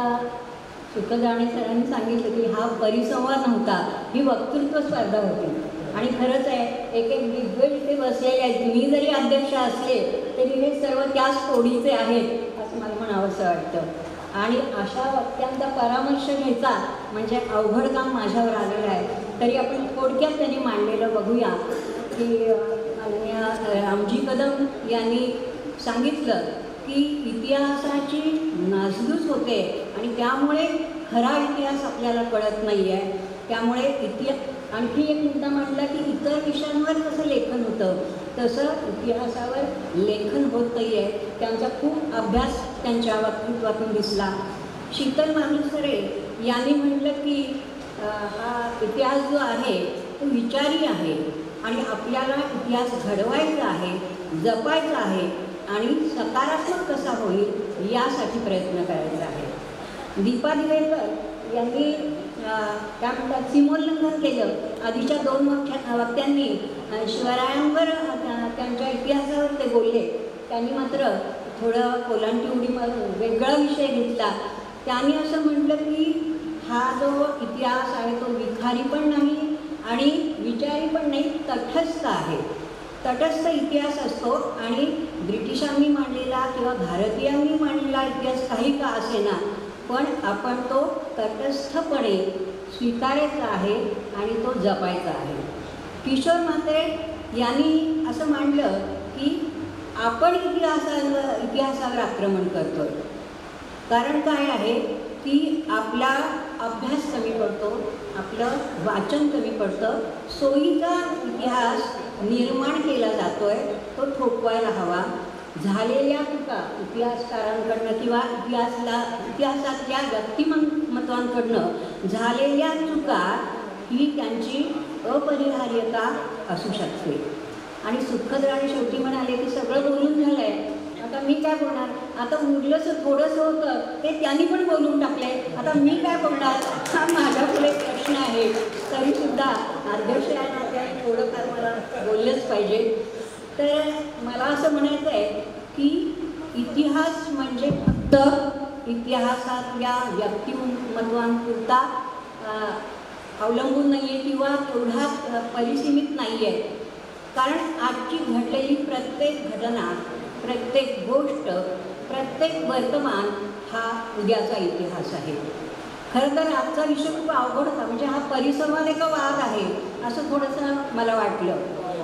सुखजाणे सरांनी सांगितलं की हा परिसंवाद नव्हता, ही वक्तृत्व स्पर्धा होती. आणि खरंच आहे, एक एक दिग्गज इथे बसलेले आहेत. मी जरी अध्यक्ष असले तरी हे सर्व त्याच तोडीचे आहेत असं मला म्हणावंसं वाटतं. आणि अशा वक्त्यांचा परामर्श घ्यायचा म्हणजे अवघड काम माझ्यावर आलेलं आहे. तरी आपण थोडक्यात त्यांनी मांडलेलं बघूया की माननीय रामजी कदम यांनी सांगितलं की इतिहासाची नासधूस होते आणि त्यामुळे खरा इतिहास आपल्याला कळत नाही आहे. त्यामुळे आणखी एक मुद्दा म्हटला की इतर विषयांवर कसं लेखन होतं तसं इतिहासावर लेखन होत नाही आहे. त्यांचा खूप अभ्यास त्यांच्या वक्तृत्वातून दिसला. शीतल मालुसरे यांनी म्हटलं की हा इतिहास जो आहे तो विचारी आहे आणि आपल्याला इतिहास घडवायचा आहे, जपायचा आहे. आणि सकारात्मक कसा होईल यासाठी प्रयत्न करायचा आहे. दीपा दिवेकर यांनी काय म्हणतात सीमोल्लंघन केलं. आधीच्या 2 वक्त्यांनी शिवरायांवर त्यांच्या इतिहासावर ते बोलले. त्यांनी मात्र थोडं कोलांटी उडी मारून वेगळा विषय घेतला. त्यांनी असं म्हटलं की हा जो इतिहास आहे तो विखारी पण नाही आणि विचारी पण नाही, तटस्थ आहे. तटस्थ इतिहास असतो आणि ब्रिटिशांनी मांडलेला किंवा भारतीयांनी मांडलेला इतिहास काही का असेना, पण आपण तो तटस्थपणे स्वीकारायचा आहे आणि तो जपायचा आहे. किशोर म्हात्रे यांनी असं मांडलं की आपण इतिहासावर आक्रमण करतो. कारण काय आहे की आपला अभ्यास कमी पडतो, आपलं वाचन कमी पडतं, सोयीचा इतिहास निर्माण केला जातो आहे, तो थोपवायला हवा. झालेल्या चुका इतिहासकारांकडनं किंवा इतिहासातल्या व्यक्तिमत्वांकडनं झालेल्या चुका ही त्यांची अपरिहार्यता असू शकते. आणि सुखद राणे शेवटी म्हणाले की सगळं बोलून झालं आहे, आता मी काय बोलणार, आता उरलंसं थोडंसं होतं ते त्यांनी पण बोलून टाकले, आता मी काय बोलणार, हा माझ्या पुढे प्रश्न आहे. तरीसुद्धा अध्यक्ष या नात्याने थोडंफार मला बोललंच पाहिजे. तर मला असं म्हणायचं आहे की इतिहास म्हणजे फक्त इतिहासातल्या व्यक्तिमत्वांपुरता अवलंबून नाही आहे किंवा एवढा परिसीमित नाही आहे. कारण आजची घडलेली प्रत्येक घटना, प्रत्येक गोष्ट, प्रत्येक वर्तमान हा उद्याचा इतिहास आहे. खरं तर आजचा विषय खूप अवघड होता, म्हणजे हा परिसंवाद एक वाद आहे असं थोडंसं मला वाटलं.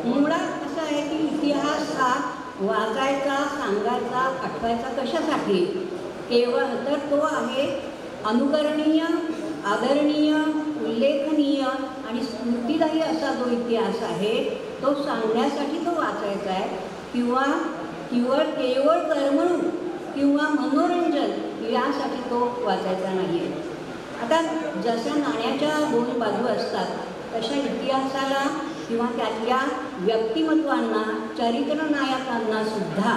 मुळात असं आहे की इतिहास हा वाचायचा, सांगायचा, आठवायचा कशासाठी, केवळ तर तो आहे अनुकरणीय, आदरणीय, उल्लेखनीय आणि स्फूर्तिदायी असा जो इतिहास आहे तो सांगण्यासाठी तो वाचायचा आहे, किंवा केवळ करमणूक किंवा मनोरंजन यासाठी तो वाचायचा नाही आहे. आता जशा नाण्याच्या 2 बाजू असतात तशा इतिहासाला किंवा त्यातल्या व्यक्तिमत्वांना, चरित्रनायकांना सुद्धा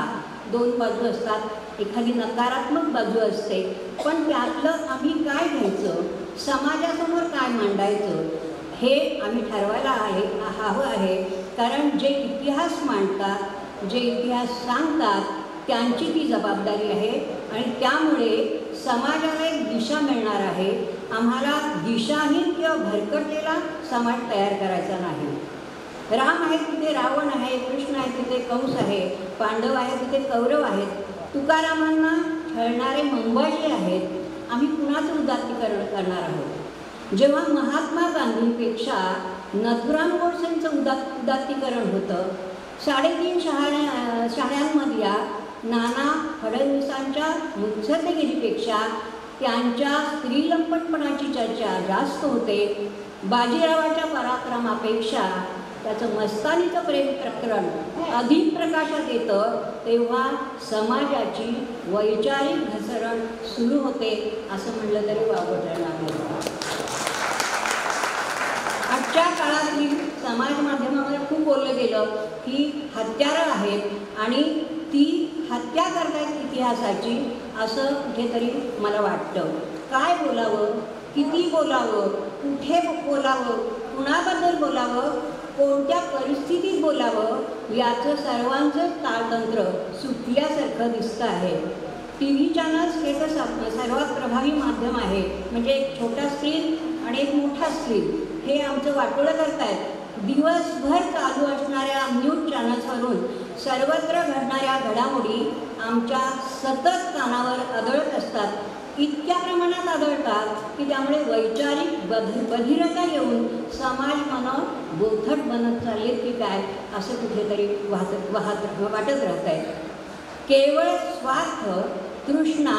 2 बाजू असतात. एखादी नकारात्मक बाजू असते, पण त्यातलं आम्ही काय घ्यायचं, समाजासमोर काय मांडायचं हे आम्ही ठरवायला हवं आहे. कारण जे इतिहास मांडतात, जे इतिहास सांगतात त्यांची ती जबाबदारी आहे आणि त्यामुळे समाजाला एक दिशा मिळणार आहे. आम्हाला दिशाहीन किंवा भरकटलेला समाज तयार करायचा नाही. राम आहे तिथे रावण आहे, कृष्ण आहे तिथे कंस आहे, पांडव आहे तिथे कौरव आहेत, तुकारामांना छळणारे मंबाजी आहेत. आम्ही कुणाचं उदात्तीकरण करणार आहोत? जेव्हा महात्मा गांधींपेक्षा नथुराम गोडसेंचं उदात्तीकरण होतं, 3.5 शाळांमधल्या नाना फडणवीसांच्या मुत्सद्देगिरीपेक्षा त्यांच्या स्त्रीलंपटपणाची चर्चा जास्त होते. बाजीरावाच्या पराक्रमापेक्षा त्याचं मस्तानीचं प्रेम प्रकरण अधिक प्रकाशात येतं, तेव्हा समाजाची वैचारिक घसरण सुरू होते असं म्हटलं तरी वावगं ठरणार नाही. आजच्या काळातली समाज माध्यमामध्ये खूप बोललं गेलं की हत्यारं आहेत आणि ती हत्या करतायत इतिहासाची, असं कुठेतरी मला वाटतं. काय बोलावं, किती बोलावं, कुठे बोलावं, कुणाबद्दल बोलावं, कोणत्या परिस्थितीत बोलावं याचं सर्वांचं ताळतंत्र सुटल्यासारखं दिसतं आहे. TV चॅनल्स हे तर सर्वात प्रभावी माध्यम आहे, म्हणजे एक छोटा स्क्रीन आणि एक मोठा स्क्रीन हे आमचं वाटोळं करतायत. दिवसभर चालू असणाऱ्या न्यूज चॅनल्सवरून सर्वत्र घडणाऱ्या घडामोडी आमच्या सतत कानावर आदळत असतात. इतक्या प्रमाणात आदळतात की त्यामुळे वैचारिक बधिरता येऊन समाज बोथट बनत चालले की काय असं कुठेतरी वाटत राहत आहे. केवळ स्वार्थ, तृष्णा,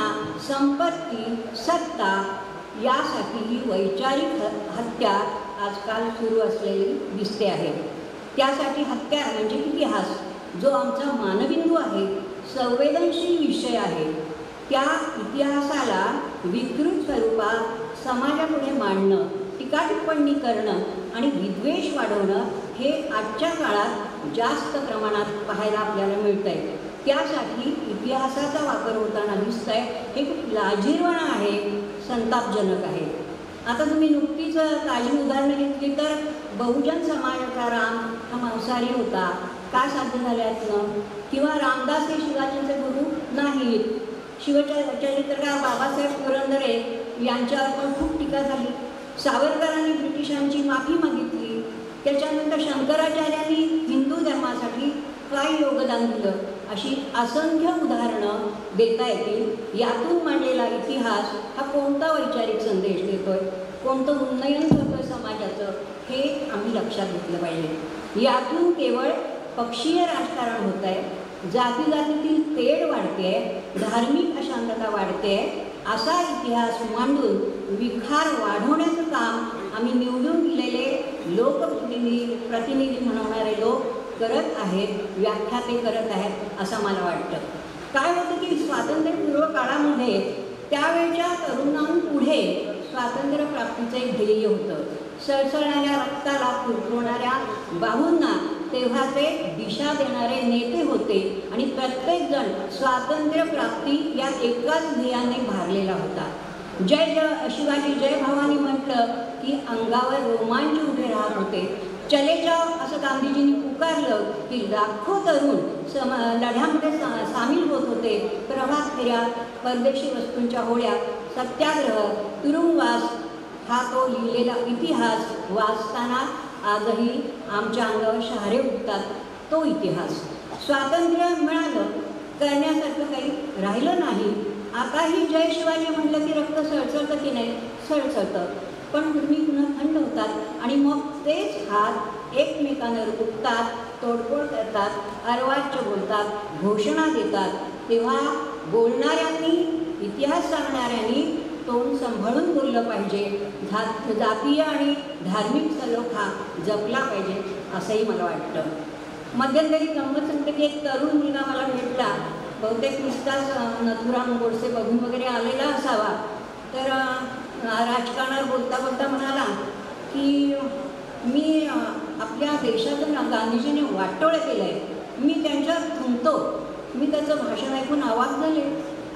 संपत्ती, सत्ता यासाठी ही वैचारिक हत्या आजकाल सुरू असलेली दिसते आहे. त्यासाठी हत्या म्हणजे इतिहास जो आमचा मानबिंदू आहे, संवेदनशील विषय आहे, त्या इतिहासाला विकृत स्वरूपात समाजापुढे मांडणं, टीकाटिप्पणी करणं आणि विद्वेष वाढवणं हे आजच्या काळात जास्त प्रमाणात पाहायला आपल्याला मिळतं आहे. त्यासाठी इतिहासाचा वापर होताना दिसत आहे. हे खूप लाजिरवाणं आहे, संतापजनक आहे. आता तुम्ही नुकतीच काही उदाहरणं घेतली तर बहुजन समाजाचा राम हा मांसाहारी होता, काय साध्य झाल्याचं? किंवा रामदास हे शिवाजींचे गुरु नाहीत. शिवचरित्रकार बाबासाहेब पुरंदरे यांच्यावर पण खूप टीका झाली. सावरकरांनी ब्रिटिशांची माफी मागितली. त्याच्यानंतर शंकराचार्यांनी हिंदू धर्मासाठी काय योगदान दिलं, अशी असंख्य उदाहरणं देता येतील. यातून मांडलेला इतिहास हा कोणता वैचारिक संदेश देतोय, कोणतं उन्नयन करतोय समाजाचं, हे आम्ही लक्षात घेतलं पाहिजे. यातून केवळ पक्षीय राजकारण होत आहे, जातीजातीतील तेढ वाढते आहे, धार्मिक अशांतता वाढते आहे. असा इतिहास मांडून विखार वाढवण्याचं काम आम्ही निवडून दिलेले प्रतिनिधी म्हणवणारे लोक करत आहेत, व्याख्या ते करत आहेत असं मला वाटतं. काय होतं की स्वातंत्र्यपूर्व काळामध्ये त्यावेळच्या तरुणांपुढे स्वातंत्र्य प्राप्तीचं एक ध्येय होतं. सळसळणाऱ्या रक्ताला फुरफुरणाऱ्या बाहूंना तेव्हाचे दिशा देणारे नेते होते आणि प्रत्येकजण स्वातंत्र्य प्राप्ती या एकाच ध्येयाने भारलेला होता. जय जय शिवाजी जय भवानी म्हटलं की अंगावर रोमांच उभे राहत होते. चले जाओ असं गांधीजींनी पुकारलं की लाखो तरुण लढ्यामध्ये सामील होत होते. प्रभात फेऱ्या, परदेशी वस्तूंच्या होड्या, सत्याग्रह, तुरुंगवास हा तो लिहिलेला इतिहास वाचताना आजही आमच्या अंगावर शहारे उठतात. तो इतिहास स्वातंत्र्य मिळालं, करण्यासारखं काही राहिलं नाही. आताही जय शिवाजी म्हटलं की रक्त सळसळतं की नाही? सळसळतं. पण पूर्वी पुन्हा थंड होतात आणि मग तेच हात एकमेकांवर उठतात, तोडफोड करतात, अर्वाच्य बोलतात, घोषणा देतात. तेव्हा बोलणाऱ्यांनी, इतिहास सांगणाऱ्यांनी तोंड सांभाळून बोललं पाहिजे. जातीय आणि धार्मिक सलोखा जपला पाहिजे असंही मला वाटतं. मध्यंतरी गंमत सांगते की एक तरुण मुलगा मला भेटला. बहुतेक नुसताच नथुराम गोडसे बघून वगैरे आलेला असावा. तर राजकारणावर बोलता बोलता म्हणाला की मी आपल्या देशातून गांधीजींनी वाटोळं केलं आहे, मी त्यांच्यात थुंकतो. मी त्याचं भाषण ऐकून अवाक झाले.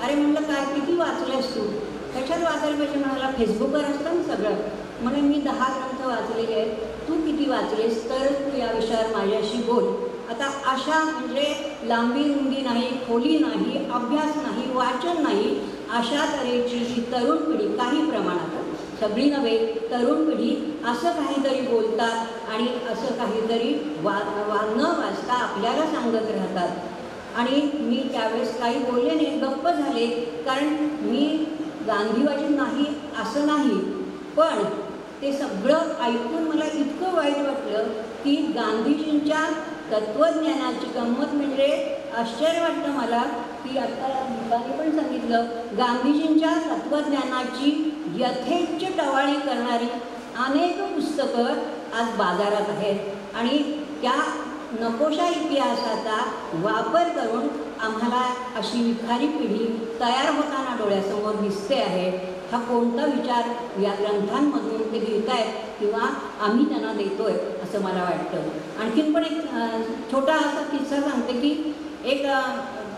अरे म्हटलं काय, किती वाचलंयस तू? त्याच्यात वाचायला पाहिजे. म्हणाला फेसबुकवर असतं ना सगळं. म्हणे मी 10 ग्रंथ वाचलेले आहेत, तू किती वाचलेस तरच तू या विषयावर माझ्याशी बोल. आता अशा म्हणजे लांबी रुंदी नाही, खोली नाही, अभ्यास नाही, वाचन नाही, अशा तऱ्हेची ही तरुण पिढी, काही प्रमाणात सगळी नव्हे, तरुण पिढी असं काहीतरी बोलतात आणि असं काहीतरी न वाचता आपल्याला सांगत राहतात. आणि मी त्यावेळेस काही बोलले नाही, गप्प झाले. कारण मी गांधीवादी नाही असं नाही, पण ते सगळं ऐकून मला इतकं वाईट वाटलं की गांधीजींच्या तत्त्वज्ञानाची गंमत म्हणजे आश्चर्य वाटतं मला की आता दीपाने पण सांगितलं, गांधीजींच्या तत्त्वज्ञानाची यथेच्छ टवाळी करणारी अनेक पुस्तकं आज बाजारात आहेत आणि त्या नकोशा इतिहासाचा वापर करून आम्हाला अशी विखारी पिढी तयार होताना डोळ्यासमोर दिसते आहे. हा कोणता विचार या ग्रंथांमधून ते घेत आहेत किंवा आम्ही त्यांना देतोय असं मला वाटतं. आणखीन पण एक छोटा असा किस्सा सांगते की एक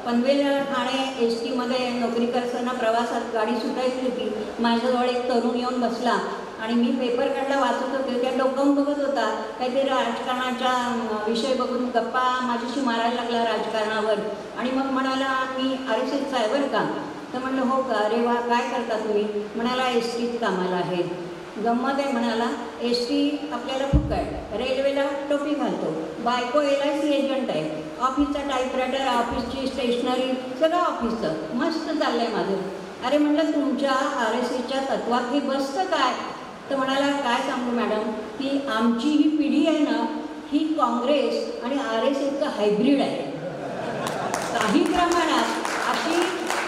पनवेल ठाणे एस टीमध्ये नोकरी करताना प्रवासात गाडी सुटायची होती. माझ्याजवळ एक तरुण येऊन बसला आणि मी पेपर काढला, वाचत होते. त्या डोकावून बघत होता, काहीतरी राजकारणाचा विषय बघून गप्पा माझ्याशी मारायला लागला राजकारणावर. आणि मग म्हणाला मी RSSचा आहे बरं का. तर म्हणलं हो का, अरे वा, काय करता तुम्ही? म्हणाला एस टीत कामाला आहे. गंमत आहे म्हणाला, एस टी आपल्याला फुकट, रेल्वेला टोपी घालतो, बायको LIC एजंट आहे, ऑफिसचा टाईपरायटर, ऑफिसची स्टेशनरी सगळं ऑफिसचं मस्त चाललं आहे माझं. अरे म्हणलं तुमच्या RSSच्या तत्वात हे बसतं काय? तर म्हणाला काय सांगू मॅडम की आमची ही पिढी आहे ना, ही काँग्रेस आणि RSSचं हायब्रिड आहे. काही प्रमाणात अशी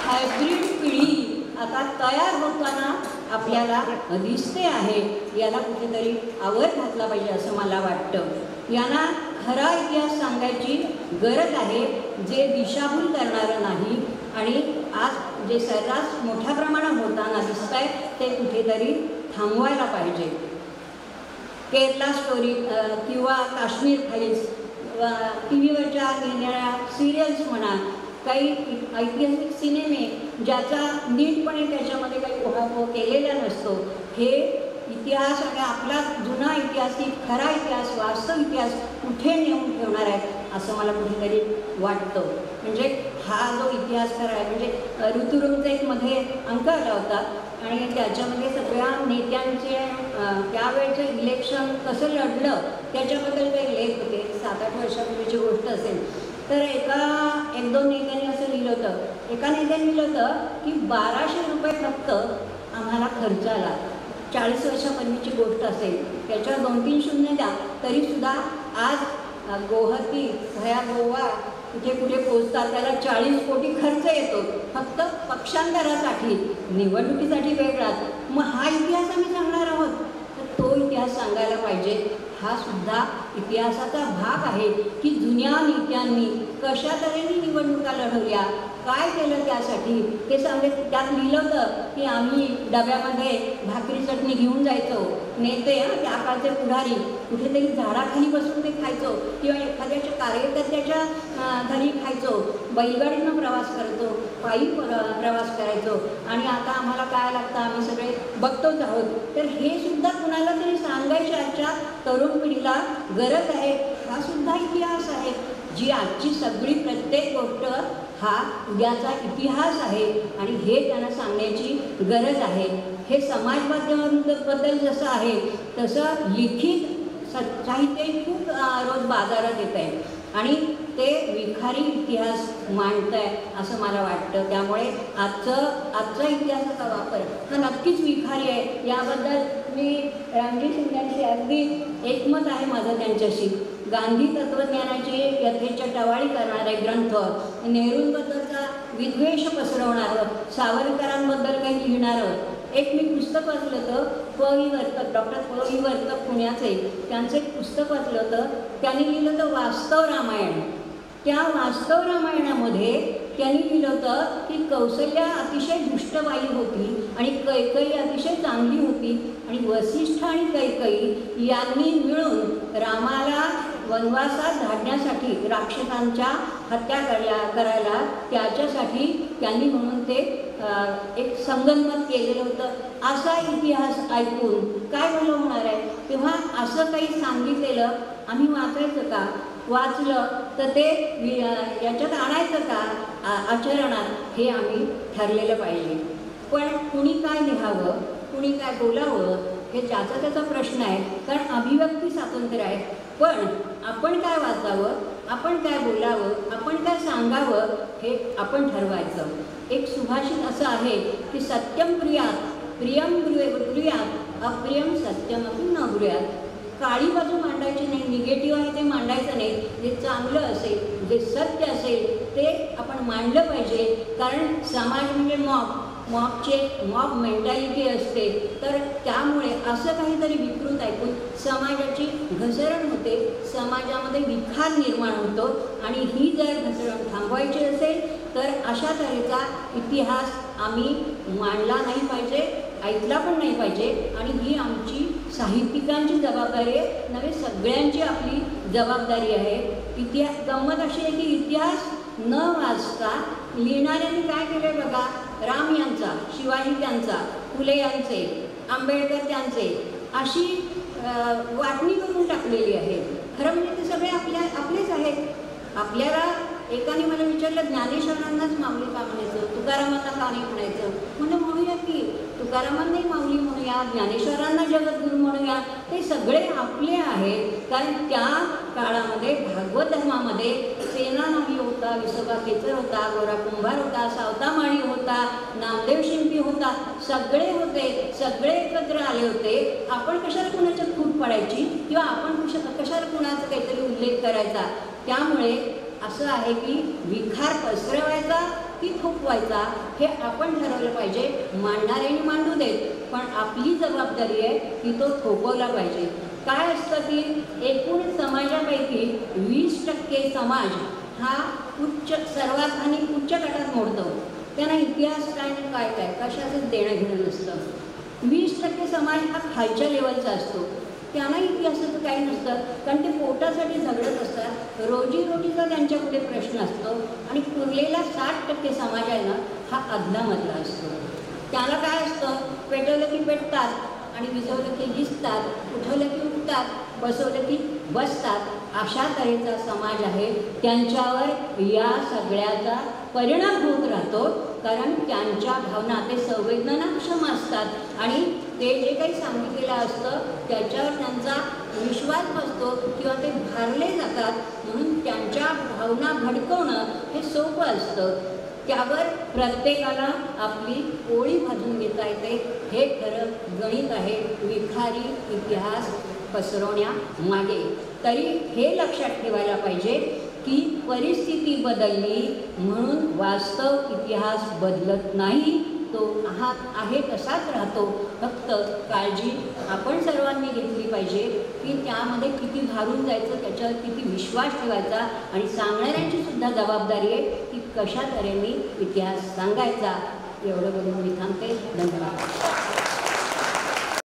हायब्रिड पिढी आता तयार होताना आपल्याला दिसते आहे. याला कुठेतरी आवर घातला पाहिजे असं मला वाटतं. यांना खरा इतिहास सांगायची गरज आहे, जे दिशाभूल करणारं नाही. आणि आज जे सर्रास मोठ्या प्रमाणात होताना दिसत आहे ते कुठेतरी थांबवायला पाहिजे. केरला स्टोरी किंवा काश्मीर फाईल्स, TV वरच्या येणाऱ्या सिरियल्स म्हणा, काही ऐतिहासिक सिनेमे ज्याचा नीटपणे त्याच्यामध्ये काही उहापोह केलेला नसतो. हे इतिहास आणि आपला जुना इतिहास, खरा इतिहास, वास्तव इतिहास कुठे नेऊन ठेवणार आहेत असं मला कुठेतरी वाटतं. म्हणजे हा जो इतिहासकार आहे, म्हणजे ऋतुरूंचा एक मध्ये अंक आला होता आणि त्याच्यामध्ये सगळ्या नेत्यांचे त्यावेळेचं इलेक्शन कसं लढलं त्याच्याबद्दल काही लेख होते. 7-8 वर्षापूर्वीची गोष्ट असेल. तर एक दोन नेत्यांनी असं लिहिलं होतं. एका नेत्याने लिहिलं होतं की 1200 रुपये फक्त आम्हाला खर्च आला. 40 वर्षापूर्वीची गोष्ट असेल, त्याच्यावर 2-3 शून्य द्या तरीसुद्धा आज गुवाहाटी ह्या गोवा कुठे कुठे पोचतात त्याला 40 कोटी खर्च येतो फक्त पक्षांतरासाठी, निवडणुकीसाठी वेगळाच. मग हा इतिहास आम्ही सांगणार आहोत, तर तो इतिहास सांगायला पाहिजे. हा सुद्धा इतिहासाचा भाग आहे की जुन्या नेत्यांनी कशा तऱ्हेने निवडणुका लढवल्या, काय केलं त्यासाठी ते त्यात लिहिलं होतं की आम्ही डब्यामध्ये भाकरी चटणी घेऊन जायचो. नेते त्या काळचे पुढारी कुठेतरी झाडाखाली बसून ते खायचो किंवा एखाद्याच्या कार्यकर्त्याच्या घरी खायचो. बैलगाडीनं प्रवास करतो, पायी प्रवास करायचो आणि आता आम्हाला काय लागतं आम्ही सगळे बघतोच आहोत. तर हे सुद्धा कुणाला तरी सांगायची आजच्या तरुण पिढीला गरज आहे. हा सुद्धा इतिहास आहे. जी आजची सगळी प्रत्येक गोष्ट हा उद्याचा इतिहास आहे आणि हे त्यांना सांगण्याची गरज आहे. हे समाज माध्यमांबद्दल जसं आहे तसं लिखित साहित्य खूप रोज बाजारात येत आहे आणि ते विखारी इतिहास मांडत आहे असं मला वाटतं. त्यामुळे आजचा इतिहासाचा वापर हा नक्कीच विखारी आहे. याबद्दल मी रामजी शिंदेशी अगदी एकमत आहे माझं त्यांच्याशी. गांधी तत्त्वज्ञानाची यथेच्या टवाळी करणारे ग्रंथ, नेहरूंबद्दलचा विद्वेष पसरवणारं, सावरकरांबद्दल काही लिहिणारं एक मी पुस्तक वाचलं होतं. प.इ. डॉक्टर प.इ. वर्तक पुण्याचे, त्यांचं एक पुस्तक वाचलं होतं. त्यांनी लिहिलं होतं वास्तव रामायण. त्या वास्तव रामायणामध्ये त्यांनी लिहिलं होतं की कौसल्या अतिशय दुष्टबाई होती आणि कैकई अतिशय चांगली होती आणि वसिष्ठ आणि कैकई यांनी मिळून रामाला वनवासात धाडण्यासाठी राक्षसांच्या हत्या करायला त्याच्यासाठी त्यांनी म्हणून ते एक संगनमत केलेलं होतं. असा इतिहास ऐकून काय भलं होणार आहे. तेव्हा असं काही सांगितलेलं आम्ही वाचायचं का, वाचलं तर ते याच्यात आणायचं का आचरणात, हे आम्ही ठरलेलं पाहिजे. पण कुणी काय लिहावं, कुणी काय बोलावं हे ज्याचा त्याचा प्रश्न आहे. कारण अभिव्यक्ती स्वातंत्र्य आहे. पण आपण काय वाचावं, आपण काय बोलावं, आपण काय सांगावं हे आपण ठरवायचं. एक सुभाषित असं आहे की सत्यम ब्रूयात, प्रियम ब्रूयात, अप्रियम सत्यमपि न ब्रूयात. काळी बाजू मांडायची नाही, निगेटिव्ह आहे ते मांडायचं नाही. जे चांगलं असेल, जे सत्य असेल ते आपण मांडलं पाहिजे. कारण समाज म्हणजे मॉब मेंटॅलिटी असते. तर त्यामुळे असं काहीतरी विकृत ऐकून समाजाची घसरण होते, समाजामध्ये विखार निर्माण होतो आणि ही जर घसरण थांबवायची असेल तर अशा तऱ्हेचा इतिहास आम्ही मांडला नाही पाहिजे, ऐकला पण नाही पाहिजे. आणि ही आमची साहित्यिकांची जबाबदारी आहे, नव्हे सगळ्यांची आपली जबाबदारी आहे. गंमत अशी आहे की इतिहास न वाचता लिहिणाऱ्यांनी काय केलं बघा. राम यांचा, शिवाजी त्यांचा, फुले यांचे, आंबेडकर त्यांचे अशी वाटणी करून टाकलेली आहे. खरं म्हणजे ते सगळे आपलेच आहेत. आपल्याला एकाने मला विचारलं ज्ञानेश्वरांनाच माऊली का म्हणायचं, तुकारामांना का नाही म्हणायचं. म्हणूया की तुकारामांनाही माऊली म्हणूया, ज्ञानेश्वरांना जगद्गुरू म्हणूया. ते सगळे आपले आहेत. कारण त्या काळामध्ये भागवत धर्मामध्ये सेना नाही होता, विसोबा केचर होता, गोरा कुंभार होता, सावता माळी होता, नामदेव शिंपी होता, सगळे होते, सगळे एकत्र आले होते. आपण कशाला कुणाच्यात फूट पडायची किंवा आपण कशाला कुणाचा काहीतरी उल्लेख करायचा. त्यामुळे असं आहे की विखार पसरवायचा की थोपवायचा हे आपण ठरवलं पाहिजे. मांडणाऱ्यांनी मांडू देत, पण आपली जबाबदारी आहे की तो थोपवला पाहिजे. काय असतं की एकूण समाजापैकी 20% समाज हा सर्वात आणि उच्च गटात मोडतो. त्यांना इतिहास काय कशाचं देणं घेणं नसतं. 20% समाज हा खालच्या लेवलचा असतो. त्यांना इतिहासाचं काही नसतं, कारण ते पोटासाठी झगडत असतात. रोजीरोटीचा त्यांच्यापुढे प्रश्न असतो आणि उरलेला 60% समाज आहे ना, हा अदलामधला असतो. त्याला काय असतं, पेटवलं की पेटतात आणि विझवलं की दिसतात, उठवलं की उठतात, बसवलं की बसतात, अशा तऱ्हेचा समाज आहे. त्यांच्यावर या सगळ्याचा परिणाम होत राहतो, कारण त्यांच्या भावना ते संवेदनाक्षम असतात आणि ते जे काही सांगितलेलं असतं त्याच्यावर त्यांचा विश्वास बसतो किंवा ते भारले जातात. म्हणून त्यांच्या भावना भडकवणं हे सोपं असतं. त्यावर प्रत्येकाला आपली पोळी भाजून घेता येते. हे खरं गणित आहे विखारी इतिहास पसरवण्यामागे. तरी हे लक्षात ठेवायला पाहिजे की परिस्थिती बदलली म्हणून वास्तव इतिहास बदलत नाही, तो आहे तसाच राहतो. फक्त काळजी आपण सर्वांनी घेतली पाहिजे की त्यामध्ये किती भारून जायचं, त्याच्यावर किती विश्वास ठेवायचा आणि सांगणाऱ्यांची सुद्धा जबाबदारी आहे की कशा तऱ्हेने इतिहास सांगायचा. एवढं बोलून मी थांबते. धन्यवाद.